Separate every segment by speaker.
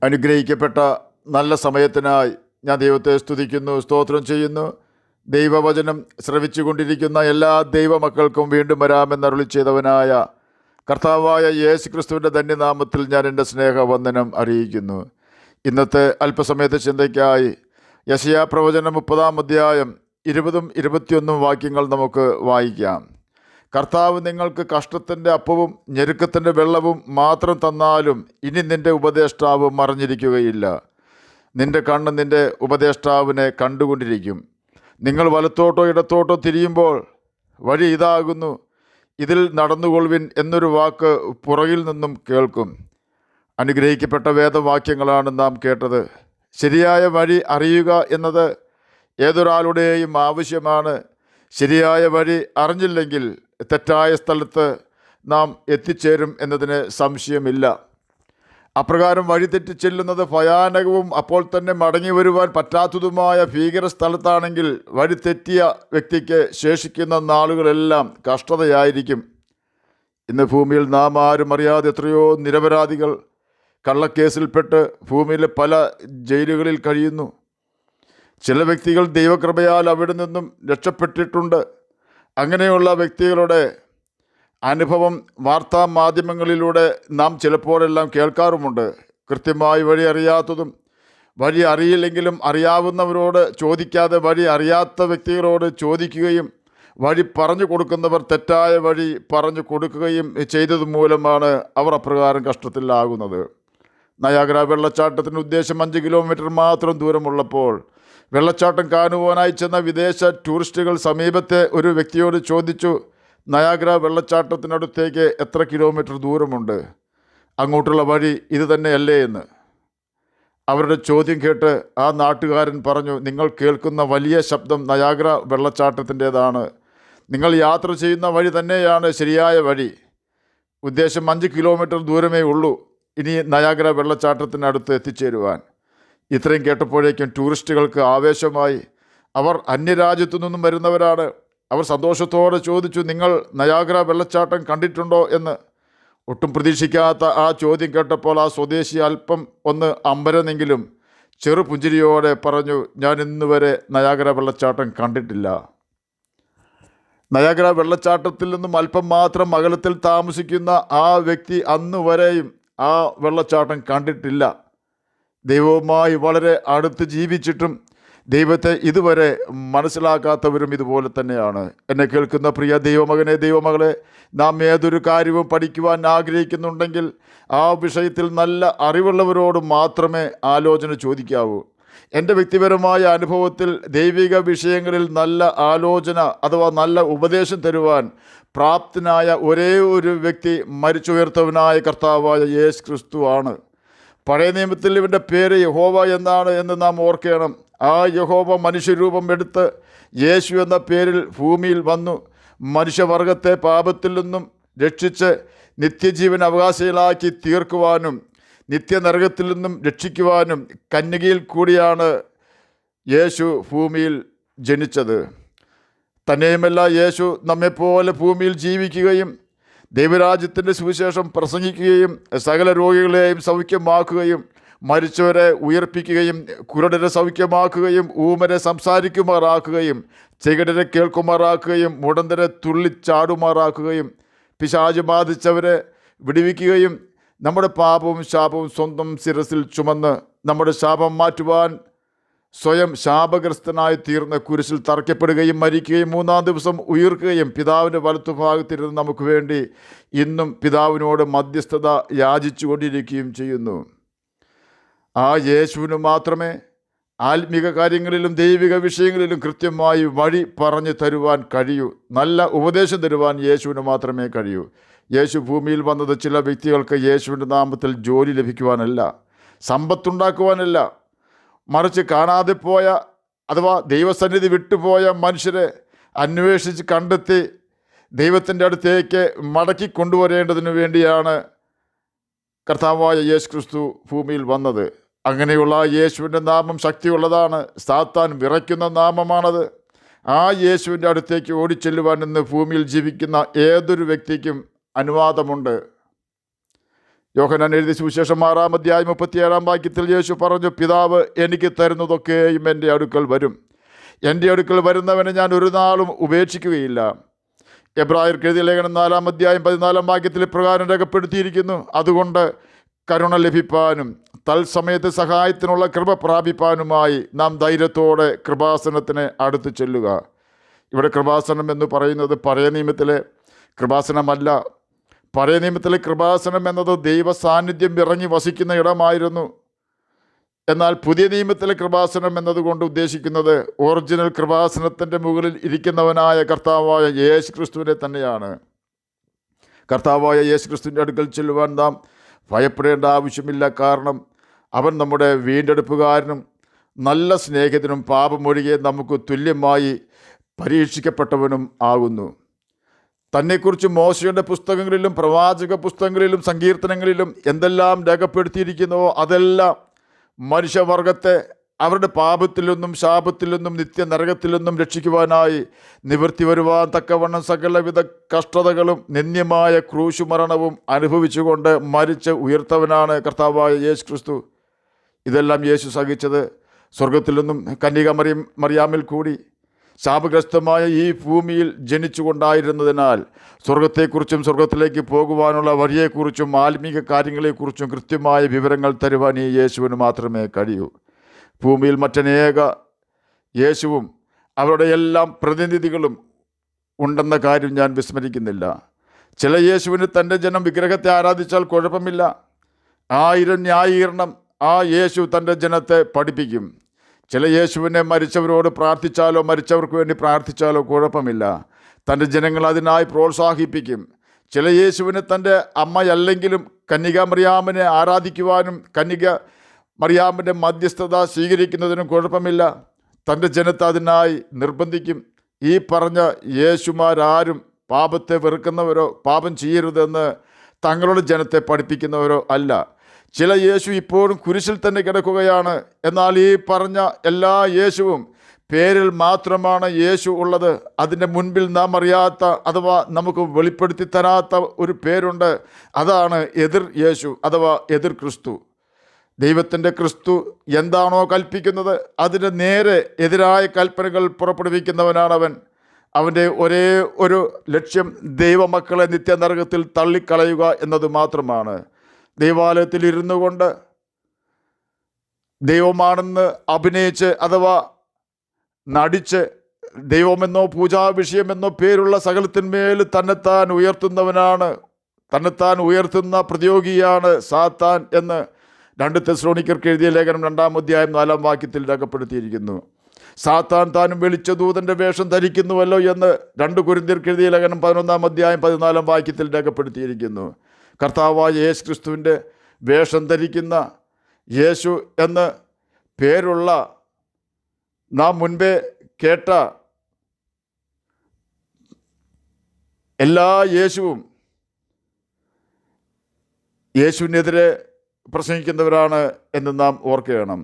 Speaker 1: അനുഗ്രഹിക്കപ്പെട്ട നല്ല സമയത്തിനായി ഞാൻ ദൈവത്തെ സ്തുതിക്കുന്നു, സ്തോത്രം ചെയ്യുന്നു. ദൈവവചനം ശ്രവിച്ചു കൊണ്ടിരിക്കുന്ന എല്ലാ ദൈവമക്കൾക്കും വീണ്ടും വരാമെന്നരുളി ചെയ്തവനായ കർത്താവായ യേശു ക്രിസ്തുവിൻ്റെ ധന്യനാമത്തിൽ ഞാൻ എൻ്റെ സ്നേഹവന്ദനം അറിയിക്കുന്നു. ഇന്നത്തെ അല്പസമയത്തെ ചിന്തയ്ക്കായി യെശയ്യാ പ്രവചനം 30-ാം അധ്യായം 20-21 വാക്യങ്ങൾ നമുക്ക് വായിക്കാം. കർത്താവ് നിങ്ങൾക്ക് കഷ്ടത്തിൻ്റെ അപ്പവും ഞെരുക്കത്തിൻ്റെ വെള്ളവും മാത്രം തന്നാലും ഇനി നിൻ്റെ ഉപദേഷ്ടാവ് മറഞ്ഞിരിക്കുകയില്ല. നിൻ്റെ കണ്ണ് നിൻ്റെ ഉപദേഷ്ടാവിനെ കണ്ടുകൊണ്ടിരിക്കും. നിങ്ങൾ വലത്തോട്ടോ ഇടത്തോട്ടോ തിരിയുമ്പോൾ വഴി ഇതാകുന്നു, ഇതിൽ നടന്നുകൊള്ളുവിൻ എന്നൊരു വാക്ക് പുറകിൽ നിന്നും കേൾക്കും. അനുഗ്രഹിക്കപ്പെട്ട വേദവാക്യങ്ങളാണ് നാം കേട്ടത്. ശരിയായ വഴി അറിയുക എന്നത് ഏതൊരാളുടെയും ആവശ്യമാണ്. ശരിയായ വഴി അറിഞ്ഞില്ലെങ്കിൽ തെറ്റായ സ്ഥലത്ത് നാം എത്തിച്ചേരും എന്നതിന് സംശയമില്ല. അപ്രകാരം വഴിതെറ്റി ചെല്ലുന്നത് ഭയാനകവും അപ്പോൾ തന്നെ മടങ്ങി വരുവാൻ പറ്റാത്തതുമായ ഭീകര സ്ഥലത്താണെങ്കിൽ വഴി തെറ്റിയ വ്യക്തിക്ക് ശേഷിക്കുന്ന നാളുകളെല്ലാം കഷ്ടതയായിരിക്കും. ഇന്ന് ഭൂമിയിൽ നാം ആരും അറിയാതെ എത്രയോ നിരപരാധികൾ കള്ളക്കേസിൽപ്പെട്ട് ഭൂമിയിലെ പല ജയിലുകളിൽ കഴിയുന്നു. ചില വ്യക്തികൾ ദൈവകൃപയാൽ അവിടെ നിന്നും രക്ഷപ്പെട്ടിട്ടുണ്ട്. അങ്ങനെയുള്ള വ്യക്തികളുടെ അനുഭവം വാർത്താ മാധ്യമങ്ങളിലൂടെ നാം ചിലപ്പോഴെല്ലാം കേൾക്കാറുമുണ്ട്. കൃത്യമായി വഴി അറിയാത്തതും വഴി അറിയില്ലെങ്കിലും അറിയാവുന്നവരോട് ചോദിക്കാതെ വഴി അറിയാത്ത വ്യക്തികളോട് ചോദിക്കുകയും വഴി പറഞ്ഞു കൊടുക്കുന്നവർ തെറ്റായ വഴി പറഞ്ഞു കൊടുക്കുകയും ചെയ്തത് മൂലമാണ് അവർ അപ്രകാരം കഷ്ടത്തിലാകുന്നത്. നയാഗ്ര വെള്ളച്ചാട്ടത്തിന് ഉദ്ദേശം 5 കിലോമീറ്റർ മാത്രം ദൂരമുള്ളപ്പോൾ വെള്ളച്ചാട്ടം കാണുവാനായി ചെന്ന വിദേശ ടൂറിസ്റ്റുകൾ സമീപത്തെ ഒരു വ്യക്തിയോട് ചോദിച്ചു, നയാഗ്ര വെള്ളച്ചാട്ടത്തിനടുത്തേക്ക് എത്ര കിലോമീറ്റർ ദൂരമുണ്ട്? അങ്ങോട്ടുള്ള വഴി ഇത് തന്നെയല്ലേ എന്ന്. അവരുടെ ചോദ്യം കേട്ട് ആ നാട്ടുകാരൻ പറഞ്ഞു, നിങ്ങൾ കേൾക്കുന്ന വലിയ ശബ്ദം നയാഗ്ര വെള്ളച്ചാട്ടത്തിൻ്റേതാണ്. നിങ്ങൾ യാത്ര ചെയ്യുന്ന വഴി തന്നെയാണ് ശരിയായ വഴി. ഉദ്ദേശം 5 കിലോമീറ്റർ ദൂരമേ ഉള്ളൂ ഇനി നയാഗ്ര വെള്ളച്ചാട്ടത്തിനടുത്ത് എത്തിച്ചേരുവാൻ. ഇത്രയും കേട്ടപ്പോഴേക്കും ടൂറിസ്റ്റുകൾക്ക് ആവേശമായി. അവർ അന്യരാജ്യത്തു നിന്നും വരുന്നവരാണ്. അവർ സന്തോഷത്തോടെ ചോദിച്ചു, നിങ്ങൾ നയാഗ്ര വെള്ളച്ചാട്ടം കണ്ടിട്ടുണ്ടോ എന്ന്. ഒട്ടും പ്രതീക്ഷിക്കാത്ത ആ ചോദ്യം കേട്ടപ്പോൾ ആ സ്വദേശി അല്പം ഒന്ന് അമ്പരന്നെങ്കിലും ചെറുപുഞ്ചിരിയോടെ പറഞ്ഞു, ഞാൻ ഇന്നുവരെ നയാഗ്ര വെള്ളച്ചാട്ടം കണ്ടിട്ടില്ല. നയാഗ്ര വെള്ളച്ചാട്ടത്തിൽ നിന്നും അല്പം മാത്രം അകലത്തിൽ താമസിക്കുന്ന ആ വ്യക്തി അന്നുവരെയും ആ വെള്ളച്ചാട്ടം കണ്ടിട്ടില്ല. ദൈവവുമായി വളരെ അടുത്ത് ജീവിച്ചിട്ടും ദൈവത്തെ ഇതുവരെ മനസ്സിലാക്കാത്തവരും ഇതുപോലെ തന്നെയാണ്. എന്നെ കേൾക്കുന്ന പ്രിയ ദൈവമകനെ, ദൈവമകളെ, നാം ഏതൊരു കാര്യവും പഠിക്കുവാൻ ആഗ്രഹിക്കുന്നുണ്ടെങ്കിൽ ആ വിഷയത്തിൽ നല്ല അറിവുള്ളവരോട് മാത്രമേ ആലോചന ചോദിക്കാവൂ. എൻ്റെ വ്യക്തിപരമായ അനുഭവത്തിൽ ദൈവിക വിഷയങ്ങളിൽ നല്ല ആലോചന അഥവാ നല്ല ഉപദേശം തരുവാൻ പ്രാപ്തനായ ഒരേ ഒരു വ്യക്തി മരിച്ചുയർത്തവനായ കർത്താവായ യേശു ക്രിസ്തു ആണ്. പഴയ നിയമത്തിൽ ഇവൻ്റെ പേര് യഹോവ എന്നാണ് എന്ന് നാം ഓർക്കണം. ആ യഹോവ മനുഷ്യരൂപം എടുത്ത് യേശു എന്ന പേരിൽ ഭൂമിയിൽ വന്നു. മനുഷ്യവർഗത്തെ പാപത്തിൽ നിന്നും രക്ഷിച്ച് നിത്യജീവൻ അവകാശികളാക്കി തീർക്കുവാനും നിത്യനരകത്തിൽ നിന്നും രക്ഷിക്കുവാനും കന്യകയിൽ കൂടിയാണ് യേശു ഭൂമിയിൽ ജനിച്ചത്. തന്നെയുമല്ല, യേശു നമ്മെപ്പോലെ ഭൂമിയിൽ ജീവിക്കുകയും ദൈവരാജ്യത്തിൻ്റെ സുവിശേഷം പ്രസംഗിക്കുകയും സകല രോഗികളെയും സൗഖ്യമാക്കുകയും മരിച്ചവരെ ഉയർപ്പിക്കുകയും കുരുടരെ സൗഖ്യമാക്കുകയും ഊമരെ സംസാരിക്കുമാറാക്കുകയും ചെകിടരെ കേൾക്കുമാറാക്കുകയും മുടന്തരെ തുള്ളിച്ചാടുമാറാക്കുകയും പിശാച് ബാധിച്ചവരെ വിടുവിക്കുകയും നമ്മുടെ പാപവും ശാപവും സ്വന്തം ശിരസിൽ ചുമന്ന് നമ്മുടെ ശാപം മാറ്റുവാൻ സ്വയം ശാപഗ്രസ്തനായി തീർന്ന് കുരിശിൽ തറയ്ക്കപ്പെടുകയും മരിക്കുകയും 3-ാം ദിവസം ഉയർക്കുകയും പിതാവിൻ്റെ വലത്തുഭാഗത്തിരുന്ന് നമുക്ക് വേണ്ടി ഇന്നും പിതാവിനോട് മധ്യസ്ഥത യാചിച്ചു കൊണ്ടിരിക്കുകയും ചെയ്യുന്നു. ആ യേശുവിന് മാത്രമേ ആത്മീക കാര്യങ്ങളിലും ദൈവിക വിഷയങ്ങളിലും കൃത്യമായി വഴി പറഞ്ഞു തരുവാൻ കഴിയൂ. നല്ല ഉപദേശം തരുവാൻ യേശുവിന് മാത്രമേ കഴിയൂ. യേശു ഭൂമിയിൽ വന്നത് ചില വ്യക്തികൾക്ക് യേശുവിൻ്റെ നാമത്തിൽ ജോലി ലഭിക്കുവാനല്ല, സമ്പത്തുണ്ടാക്കുവാനല്ല, മറിച്ച് കാണാതെ പോയ അഥവാ ദൈവസന്നിധി വിട്ടുപോയ മനുഷ്യരെ അന്വേഷിച്ച് കണ്ടെത്തി ദൈവത്തിൻ്റെ അടുത്തേക്ക് മടക്കി കൊണ്ടുവരേണ്ടതിനു വേണ്ടിയാണ് കർത്താവായ യേശു ക്രിസ്തു ഭൂമിയിൽ വന്നത്. അങ്ങനെയുള്ള യേശുവിൻ്റെ നാമം ശക്തിയുള്ളതാണ്. സാത്താൻ വിറയ്ക്കുന്ന നാമമാണത്. ആ യേശുവിൻ്റെ അടുത്തേക്ക് ഓടിച്ചെല്ലുവാൻ ഇന്ന് ഭൂമിയിൽ ജീവിക്കുന്ന ഏതൊരു വ്യക്തിക്കും അനുവാദമുണ്ട്. യോഹന്നാൻ എഴുതിയ സുവിശേഷം 6-37 യേശു പറഞ്ഞു, പിതാവ് എനിക്ക് തരുന്നതൊക്കെയും എൻ്റെ അടുക്കൽ വരും. എൻ്റെ അടുക്കൽ വരുന്നവനെ ഞാൻ ഒരു നാളും ഉപേക്ഷിക്കുകയില്ല. എബ്രായർക്ക് എഴുതിയ ലേഖനം 4-14 ഇപ്രകാരം രേഖപ്പെടുത്തിയിരിക്കുന്നു, അതുകൊണ്ട് കരുണ ലഭിപ്പാനും തത്സമയത്ത് സഹായത്തിനുള്ള കൃപ പ്രാപിപ്പാനുമായി നാം ധൈര്യത്തോടെ കൃപാസനത്തിന് അടുത്ത് ചെല്ലുക. ഇവിടെ കൃപാസനം എന്ന് പറയുന്നത് പഴയ നിയമത്തിലെ കൃപാസനമല്ല. പഴയ നിയമത്തിലെ കൃപാസനം എന്നത് ദൈവ സാന്നിധ്യം ഇറങ്ങി വസിക്കുന്ന ഇടമായിരുന്നു. എന്നാൽ പുതിയ നിയമത്തിലെ കൃപാസനം എന്നതുകൊണ്ട് ഉദ്ദേശിക്കുന്നത് ഒറിജിനൽ കൃപാസനത്തിൻ്റെ മുകളിൽ ഇരിക്കുന്നവനായ കർത്താവായ യേശു ക്രിസ്തുവിനെ തന്നെയാണ്. കർത്താവായ യേശു ക്രിസ്തുവിൻ്റെ അടുക്കൽ ചെല്ലുവാൻ നാം ഭയപ്പെടേണ്ട ആവശ്യമില്ല. കാരണം അവൻ നമ്മുടെ വീണ്ടെടുപ്പുകാരനും നല്ല സ്നേഹിതനും പാപമൊഴികെ നമുക്ക് തുല്യമായി പരീക്ഷിക്കപ്പെട്ടവനും ആകുന്നു. തന്നെക്കുറിച്ച് മോശയുടെ പുസ്തകങ്ങളിലും പ്രവാചക പുസ്തകങ്ങളിലും സങ്കീർത്തനങ്ങളിലും എന്തെല്ലാം രേഖപ്പെടുത്തിയിരിക്കുന്നുവോ അതെല്ലാം മനുഷ്യവർഗത്തെ അവരുടെ പാപത്തിൽ നിന്നും ശാപത്തിൽ നിന്നും നിത്യനരകത്തിൽ നിന്നും രക്ഷിക്കുവാനായി നിവൃത്തി വരുവാൻ തക്കവണ്ണം സകലവിധ കഷ്ടതകളും നിന്ദ്യമായ ക്രൂശുമരണവും അനുഭവിച്ചുകൊണ്ട് മരിച്ച് ഉയർത്തവനാണ് കർത്താവായ യേശു ക്രിസ്തു. ഇതെല്ലാം യേശു സഹിച്ചത് സ്വർഗത്തിൽ നിന്നും കന്യക മറിയാമിൽ കൂടി ശാപഗ്രസ്തമായ ഈ ഭൂമിയിൽ ജനിച്ചുകൊണ്ടായിരുന്നതിനാൽ സ്വർഗത്തെക്കുറിച്ചും സ്വർഗത്തിലേക്ക് പോകുവാനുള്ള വഴിയെക്കുറിച്ചും ആത്മീക കാര്യങ്ങളെക്കുറിച്ചും കൃത്യമായ വിവരങ്ങൾ തരുവാൻ ഈ യേശുവിന് മാത്രമേ കഴിയൂ. ഭൂമിയിൽ മറ്റനേക യേശുവും അവരുടെ എല്ലാം പ്രതിനിധികളും ഉണ്ടെന്ന കാര്യം ഞാൻ വിസ്മരിക്കുന്നില്ല. ചില യേശുവിന് തൻ്റെ ജനം വിഗ്രഹത്തെ ആരാധിച്ചാൽ കുഴപ്പമില്ല. 1000 ന്യായീകരണം ആ യേശു തൻ്റെ ജനത്തെ പഠിപ്പിക്കും. ചില യേശുവിനെ മരിച്ചവരോട് പ്രാർത്ഥിച്ചാലോ മരിച്ചവർക്ക് വേണ്ടി പ്രാർത്ഥിച്ചാലോ കുഴപ്പമില്ല. തൻ്റെ ജനങ്ങൾ അതിനായി പ്രോത്സാഹിപ്പിക്കും. ചില യേശുവിനെ തൻ്റെ അമ്മയല്ലെങ്കിലും കന്യക മറിയാമിനെ ആരാധിക്കുവാനും കന്യക മറിയാമിൻ്റെ മധ്യസ്ഥത സ്വീകരിക്കുന്നതിനും കുഴപ്പമില്ല. തൻ്റെ ജനത്തെ അതിനായി നിർബന്ധിക്കും. ഈ പറഞ്ഞ യേശുമാരാരും പാപത്തെ വെറുക്കുന്നവരോ പാപം ചെയ്യരുതെന്ന് തങ്ങളുടെ ജനത്തെ പഠിപ്പിക്കുന്നവരോ അല്ല. ചില യേശു ഇപ്പോഴും കുരിശിൽ തന്നെ കിടക്കുകയാണ്. എന്നാൽ ഈ പറഞ്ഞ എല്ലാ യേശുവും പേരിൽ മാത്രമാണ് യേശു ഉള്ളത്. അതിൻ്റെ മുൻപിൽ നാം അറിയാത്ത അഥവാ നമുക്ക് വെളിപ്പെടുത്തി തരാത്ത ഒരു പേരുണ്ട്. അതാണ് എതിർ യേശു അഥവാ എതിർ ക്രിസ്തു. ദൈവത്തിൻ്റെ ക്രിസ്തു എന്താണോ കൽപ്പിക്കുന്നത് അതിന് നേരെ എതിരായ കൽപ്പനകൾ പുറപ്പെടുവിക്കുന്നവനാണവൻ. അവൻ്റെ ഒരേ ഒരു ലക്ഷ്യം ദൈവമക്കളെ നിത്യനരകത്തിൽ തള്ളിക്കളയുക എന്നത് മാത്രമാണ്. ദൈവാലയത്തിൽ ഇരുന്നു കൊണ്ട് ദൈവമാണെന്ന് അഭിനയിച്ച് അഥവാ നടിച്ച് ദൈവമെന്നോ പൂജാവിഷയമെന്നോ പേരുള്ള സകലത്തിന്മേൽ തന്നെത്താൻ ഉയർത്തുന്നവനാണ്. തന്നെത്താൻ ഉയർത്തുന്ന പ്രതിയോഗിയാണ് സാത്താൻ എന്ന് 2 തെസ്സലോനിക്കർക്ക് എഴുതിയ ലേഖനം 2-4 രേഖപ്പെടുത്തിയിരിക്കുന്നു. സാത്താൻ താനും വെളിച്ച ദൂതൻ്റെ വേഷം ധരിക്കുന്നുവല്ലോ എന്ന് 2 കൊരിന്ത്യർക്ക് എഴുതിയ ലേഖനം 11-14 രേഖപ്പെടുത്തിയിരിക്കുന്നു. കർത്താവായ യേശു ക്രിസ്തുവിൻ്റെ വേഷം ധരിക്കുന്ന യേശു എന്ന് പേരുള്ള നാം മുൻപേ കേട്ട എല്ലാ യേശുവും യേശുവിനെതിരെ പ്രസംഗിക്കുന്നവരാണ് എന്ന് നാം ഓർക്കണം.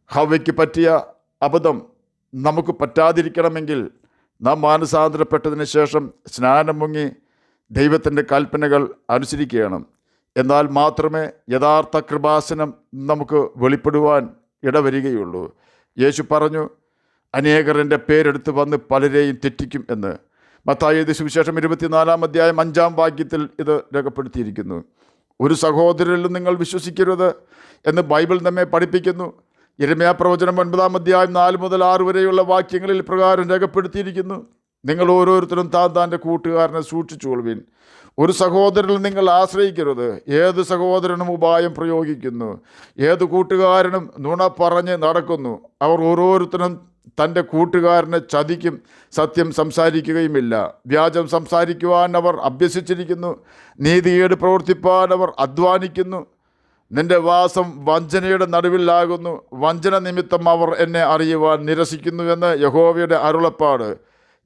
Speaker 1: ഹവ്വയ്ക്ക് പറ്റിയ അബദ്ധം നമുക്ക് പറ്റാതിരിക്കണമെങ്കിൽ നാം മാനസാന്തരപ്പെട്ടതിന് ശേഷം സ്നാനം മുങ്ങി ദൈവത്തിൻ്റെ കൽപ്പനകൾ അനുസരിക്കണം. എന്നാൽ മാത്രമേ യഥാർത്ഥ കൃപാസനം നമുക്ക് വെളിപ്പെടുവാൻ ഇടവരികയുള്ളൂ. യേശു പറഞ്ഞു, അനേകർ എൻ്റെ പേരെടുത്ത് വന്ന് പലരെയും തെറ്റിക്കും എന്ന്. മത്തായി എഴുതിയ സുവിശേഷം 24-5 ഇത് രേഖപ്പെടുത്തിയിരിക്കുന്നു. ഒരു സഹോദരനിലും നിങ്ങൾ വിശ്വസിക്കരുത് എന്ന് ബൈബിൾ നമ്മെ പഠിപ്പിക്കുന്നു. യിരെമ്യാ പ്രവചനം 9-4-6 വരെയുള്ള വാക്യങ്ങളിൽ പ്രകാരം രേഖപ്പെടുത്തിയിരിക്കുന്നു. നിങ്ങൾ ഓരോരുത്തരും താൻ്റെ കൂട്ടുകാരനെ സൂക്ഷിച്ചുകൊള്ളുവിൻ. ഒരു സഹോദരനിൽ നിങ്ങൾ ആശ്രയിക്കരുത്. ഏത് സഹോദരനും ഉപായം പ്രയോഗിക്കുന്നു, ഏത് കൂട്ടുകാരനും നുണ പറഞ്ഞ് നടക്കുന്നു. അവർ ഓരോരുത്തരും തൻ്റെ കൂട്ടുകാരനെ ചതിക്കും, സത്യം സംസാരിക്കുകയുമില്ല. വ്യാജം സംസാരിക്കുവാൻ അവർ അഭ്യസിച്ചിരിക്കുന്നു, നീതികേട് പ്രവർത്തിപ്പാൻ അവർ അധ്വാനിക്കുന്നു. നിന്റെ വാസം വഞ്ചനയുടെ നടുവിലാകുന്നു, വഞ്ചന നിമിത്തം അവർ എന്നെ അറിയുവാൻ നിരസിക്കുന്നുവെന്ന് യഹോവയുടെ അരുളപ്പാട്.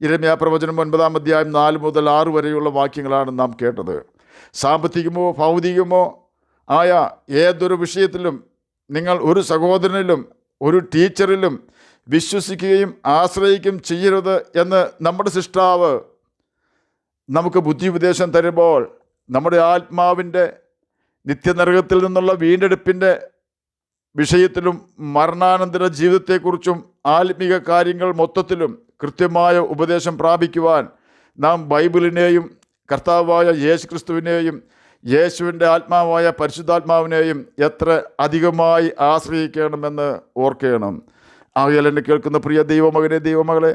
Speaker 1: യിരെമ്യാ പ്രവചനം 9-4 വരെയുള്ള വാക്യങ്ങളാണ് നാം കേട്ടത്. സാമ്പത്തികമോ ഭൗതികമോ ആയ ഏതൊരു വിഷയത്തിലും നിങ്ങൾ ഒരു സഹോദരനിലും ഒരു ടീച്ചറിലും വിശ്വസിക്കുകയും ആശ്രയിക്കുകയും ചെയ്യരുത് എന്ന് നമ്മുടെ സൃഷ്ടാവ് നമുക്ക് ബുദ്ധി ഉപദേശം തരുമ്പോൾ നമ്മുടെ ആത്മാവിൻ്റെ നിത്യനരകത്തിൽ നിന്നുള്ള വീണ്ടെടുപ്പിൻ്റെ വിഷയത്തിലും മരണാനന്തര ജീവിതത്തെക്കുറിച്ചും ആത്മീക കാര്യങ്ങൾ മൊത്തത്തിലും കൃത്യമായ ഉപദേശം പ്രാപിക്കുവാൻ നാം ബൈബിളിനെയും കർത്താവായ യേശു ക്രിസ്തുവിനെയും യേശുവിൻ്റെ ആത്മാവായ പരിശുദ്ധാത്മാവിനെയും എത്ര അധികമായി ആശ്രയിക്കണമെന്ന് ഓർക്കണം. ആകയാൽ എന്നെ കേൾക്കുന്ന പ്രിയ ദൈവമകനെ, ദൈവമകളെ,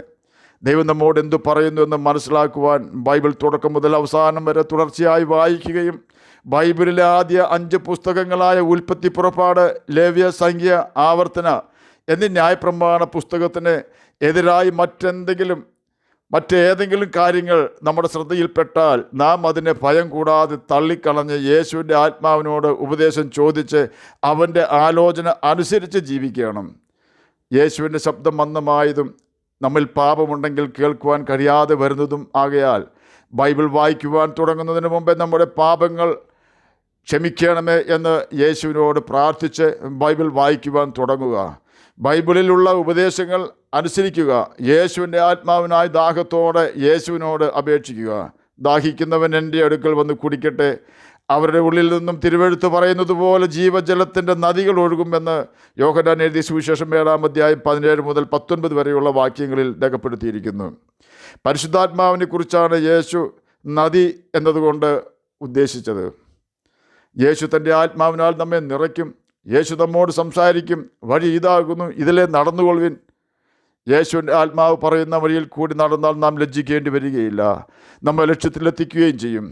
Speaker 1: ദൈവം നമ്മോട് എന്തു പറയുന്നു എന്ന് മനസ്സിലാക്കുവാൻ ബൈബിൾ തുടക്കം മുതൽ അവസാനം വരെ തുടർച്ചയായി വായിക്കുകയും ബൈബിളിലെ ആദ്യ 5 പുസ്തകങ്ങളായ ഉൽപ്പത്തി, പുറപ്പാട്, ലേവ്യ, സംഖ്യ, ആവർത്തന എന്നീ ന്യായപ്രമാണ പുസ്തകത്തിന് എതിരായി മറ്റേതെങ്കിലും കാര്യങ്ങൾ നമ്മുടെ ശ്രദ്ധയിൽപ്പെട്ടാൽ നാം അതിനെ ഭയം കൂടാതെ തള്ളിക്കളഞ്ഞ് യേശുവിൻ്റെ ആത്മാവിനോട് ഉപദേശം ചോദിച്ച് അവൻ്റെ ആലോചന അനുസരിച്ച് ജീവിക്കണം. യേശുവിൻ്റെ ശബ്ദം മന്ദമായതും നമ്മിൽ പാപമുണ്ടെങ്കിൽ കേൾക്കുവാൻ കഴിയാതെ വരുന്നതും ആകയാൽ ബൈബിൾ വായിക്കുവാൻ തുടങ്ങുന്നതിന് മുമ്പേ നമ്മുടെ പാപങ്ങൾ ക്ഷമിക്കണമേ എന്ന് യേശുവിനോട് പ്രാർത്ഥിച്ച് ബൈബിൾ വായിക്കുവാൻ തുടങ്ങുക. ബൈബിളിലുള്ള ഉപദേശങ്ങൾ അനുസരിക്കുക. യേശുവിൻ്റെ ആത്മാവിനായി ദാഹത്തോടെ യേശുവിനോട് അപേക്ഷിക്കുക. ദാഹിക്കുന്നവൻ എൻ്റെ അടുക്കൽ വന്ന് കുടിക്കട്ടെ, അവരുടെ ഉള്ളിൽ നിന്നും തിരുവെഴുത്ത് പറയുന്നത് പോലെ ജീവജലത്തിൻ്റെ നദികൾ ഒഴുകുമെന്ന് യോഹന്നാൻ എഴുതിയ സുവിശേഷം 7-ാം അധ്യായം 17 മുതൽ 19 വരെയുള്ള വാക്യങ്ങളിൽ രേഖപ്പെടുത്തിയിരിക്കുന്നു. പരിശുദ്ധാത്മാവിനെ കുറിച്ചാണ് യേശു നദി എന്നതുകൊണ്ട് ഉദ്ദേശിച്ചത്. യേശു തൻ്റെ ആത്മാവിനാൽ നമ്മെ നിറയ്ക്കും. യേശു നമ്മോട് സംസാരിക്കും. വഴി ഇതാകുന്നു, ഇതിലെ നടന്നുകൊള്ളുവിൻ. യേശുവിൻ്റെ ആത്മാവ് പറയുന്ന വഴിയിൽ കൂടി നടന്നാൽ നാം ലജ്ജിക്കേണ്ടി വരികയില്ല. നമ്മെ ലക്ഷ്യത്തിലെത്തിക്കുകയും ചെയ്യും.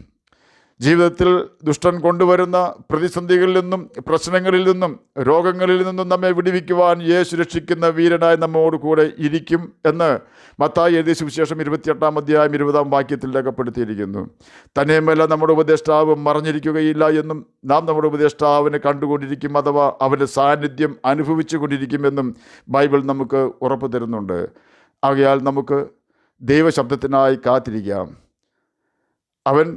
Speaker 1: ജീവിതത്തിൽ ദുഷ്ടൻ കൊണ്ടുവരുന്ന പ്രതിസന്ധികളിൽ നിന്നും പ്രശ്നങ്ങളിൽ നിന്നും രോഗങ്ങളിൽ നിന്നും നമ്മെ വിടുവിക്കുവാൻ യേശു രക്ഷിക്കുന്ന വീരനായി നമ്മോട് കൂടെ ഇരിക്കും എന്ന് മത്തായി എഴുതിയ സുവിശേഷം 28-ാം അധ്യായം 20-ാം വാക്യത്തിൽ രേഖപ്പെടുത്തിയിരിക്കുന്നു. തന്നെയുമല്ല നമ്മുടെ ഉപദേഷ്ടാവ് മറഞ്ഞിരിക്കുകയില്ല എന്നും നാം നമ്മുടെ ഉപദേഷ്ടാവിനെ കണ്ടുകൊണ്ടിരിക്കും, അഥവാ അവൻ്റെ സാന്നിധ്യം അനുഭവിച്ചു കൊണ്ടിരിക്കുമെന്നും ബൈബിൾ നമുക്ക് ഉറപ്പ് തരുന്നുണ്ട്. ആകയാൽ നമുക്ക് ദൈവശബ്ദത്തിനായി കാത്തിരിക്കാം. അവൻ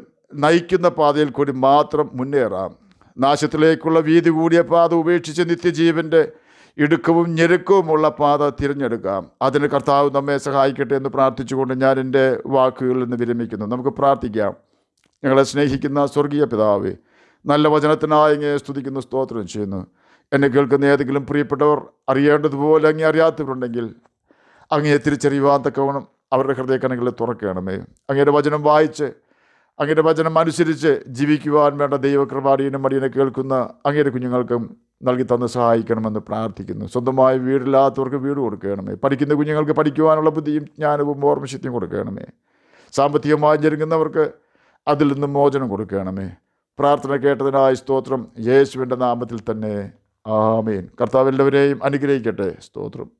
Speaker 1: നയിക്കുന്ന പാതയിൽ കൂടി മാത്രം മുന്നേറാം. നാശത്തിലേക്കുള്ള വീതി കൂടിയ പാത ഉപേക്ഷിച്ച് നിത്യജീവൻ്റെ ഇടുക്കവും ഞെരുക്കവുമുള്ള പാത തിരഞ്ഞെടുക്കാം. അതിന് കർത്താവ് നമ്മെ സഹായിക്കട്ടെ എന്ന് പ്രാർത്ഥിച്ചുകൊണ്ട് ഞാൻ എൻ്റെ വാക്കുകളിൽ നിന്ന് വിരമിക്കുന്നു. നമുക്ക് പ്രാർത്ഥിക്കാം. ഞങ്ങളെ സ്നേഹിക്കുന്ന സ്വർഗീയ പിതാവേ, നല്ല വചനത്തിനായി അങ്ങയെ സ്തുതിക്കുന്നു, സ്തോത്രം ചെയ്യുന്നു. എന്നെ കേൾക്കുന്ന ഏതെങ്കിലും പ്രിയപ്പെട്ടവർ അറിയേണ്ടതുപോലെ അങ്ങേ അറിയാത്തവരുണ്ടെങ്കിൽ അങ്ങയെ തിരിച്ചറിയുവാൻ തക്കവണ്ണം അവരുടെ ഹൃദയക്കണങ്ങളിൽ തുറക്കണമേ. അങ്ങയുടെ വചനം വായിച്ച് അങ്ങയുടെ വചനം അനുസരിച്ച് ജീവിക്കുവാൻ വേണ്ട ദൈവകൃപാടിയനും അടിയനെ കേൾക്കുന്ന അങ്ങയുടെ കുഞ്ഞുങ്ങൾക്കും നൽകി തന്ന് സഹായിക്കണമെന്ന് പ്രാർത്ഥിക്കുന്നു. സ്വന്തമായി വീടില്ലാത്തവർക്ക് വീട് കൊടുക്കണമേ. പഠിക്കുന്ന കുഞ്ഞുങ്ങൾക്ക് പഠിക്കുവാനുള്ള ബുദ്ധിയും ജ്ഞാനവും ഓർമ്മശക്തിയും കൊടുക്കണമേ. സാമ്പത്തികമായി ഞെരുങ്ങുന്നവർക്ക് അതിൽ നിന്നും മോചനം കൊടുക്കണമേ. പ്രാർത്ഥന കേട്ടതിനായി സ്തോത്രം. യേശുവിൻ്റെ നാമത്തിൽ തന്നെ ആമേൻ. കർത്താവ് എല്ലാവരെയും അനുഗ്രഹിക്കട്ടെ. സ്തോത്രം.